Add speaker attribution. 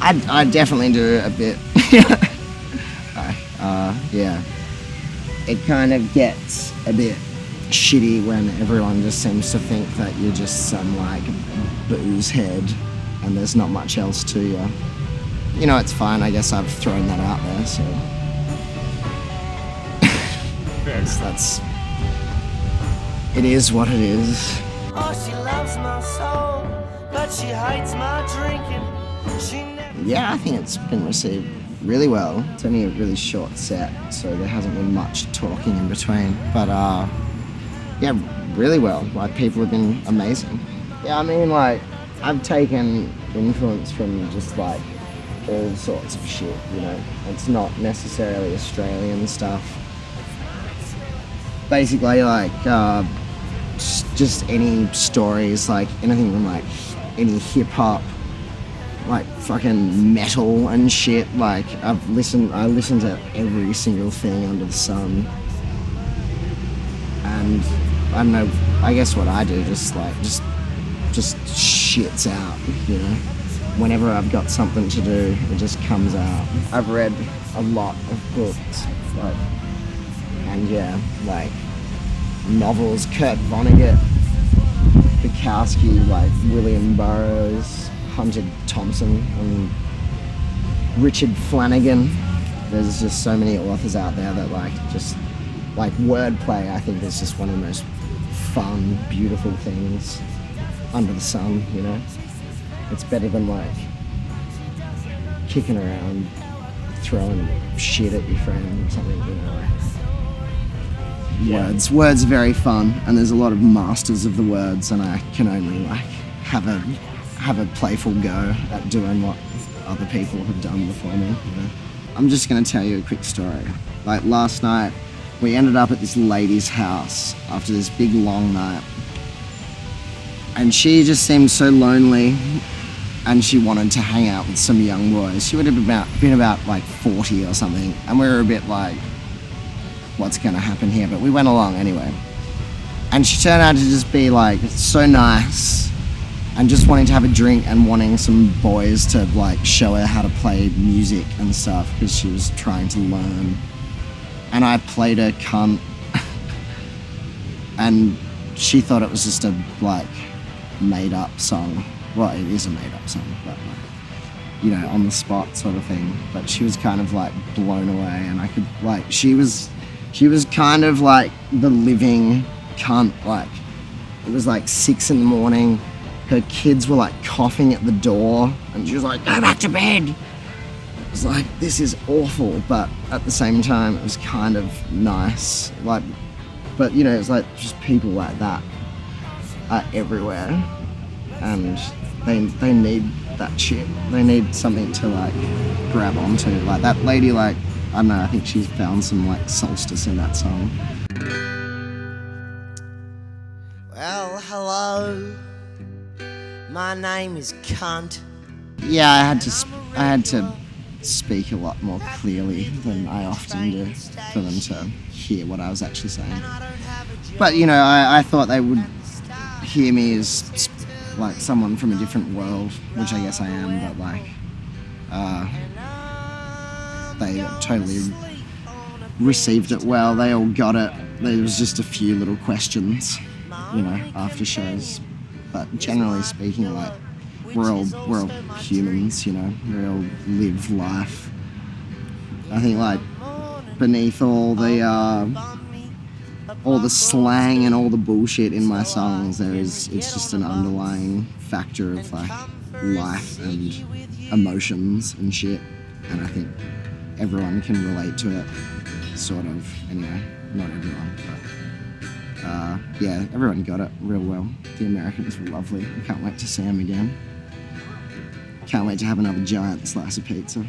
Speaker 1: I definitely do a bit. Yeah. It kind of gets a bit shitty when everyone just seems to think that you're just some like booze head and there's not much else to you. You know, it's fine. I guess I've thrown that out there, so that's it is what it is.
Speaker 2: Oh, she loves my soul, but she hates my drinking.
Speaker 1: Yeah, I think it's been received really well. It's only a really short set, so there hasn't been much talking in between. But yeah, really well. Like, people have been amazing. Yeah, I mean, like, I've taken influence from just like all sorts of shit, you know. It's not necessarily Australian stuff. Basically, like, just any stories, like anything from like any hip hop, like fucking metal and shit. Like, I listen to every single thing under the sun. And I don't know, I guess what I do just shits out, you know. Whenever I've got something to do, it just comes out. I've read a lot of books, like, and yeah, like novels, Kurt Vonnegut, Bukowski, like William Burroughs, Hunter Thompson, and Richard Flanagan. There's just so many authors out there that just wordplay, I think, is just one of the most fun, beautiful things under the sun, you know? It's better than like kicking around, throwing shit at your friend or something, you know? Yeah. Words are very fun, and there's a lot of masters of the words, and I can only like have a playful go at doing what other people have done before me, you know? I'm just gonna tell you a quick story. Like, last night, we ended up at this lady's house after this big long night, and she just seemed so lonely, and she wanted to hang out with some young boys. She would have been about like 40 or something, and we were a bit like, what's gonna happen here? But we went along anyway. And she turned out to just be like so nice and just wanting to have a drink and wanting some boys to like show her how to play music and stuff, because she was trying to learn. And I played her cunt and she thought it was just a like made up song. Well, it is a made up song, but like, you know, on the spot sort of thing. But she was kind of like blown away, and I could like, she was kind of like the living cunt. Like, it was like 6 a.m. Her kids were like coughing at the door, and she was like, go back to bed. It was like, this is awful, but at the same time it was kind of nice. Like, but you know, it's like just people like that are everywhere, and they need that shit. They need something to like grab onto. Like that lady, like, I don't know, I think she's found some like solstice in that song.
Speaker 2: Well, hello. My name is Cunt.
Speaker 1: Yeah, I had to speak a lot more clearly than I often do for them to hear what I was actually saying. But you know, I thought they would hear me as like someone from a different world, which I guess I am, but like they totally received it well. They all got it. There was just a few little questions, you know, after shows, but generally speaking, like, we're all humans, you know. We all live life. I think like beneath all the slang and all the bullshit in my songs, it's just an underlying factor of like life and emotions and shit, and I think everyone can relate to it, sort of. Anyway, not everyone, but yeah, everyone got it real well. The Americans were lovely. I can't wait to see them again. Can't wait to have another giant slice of pizza.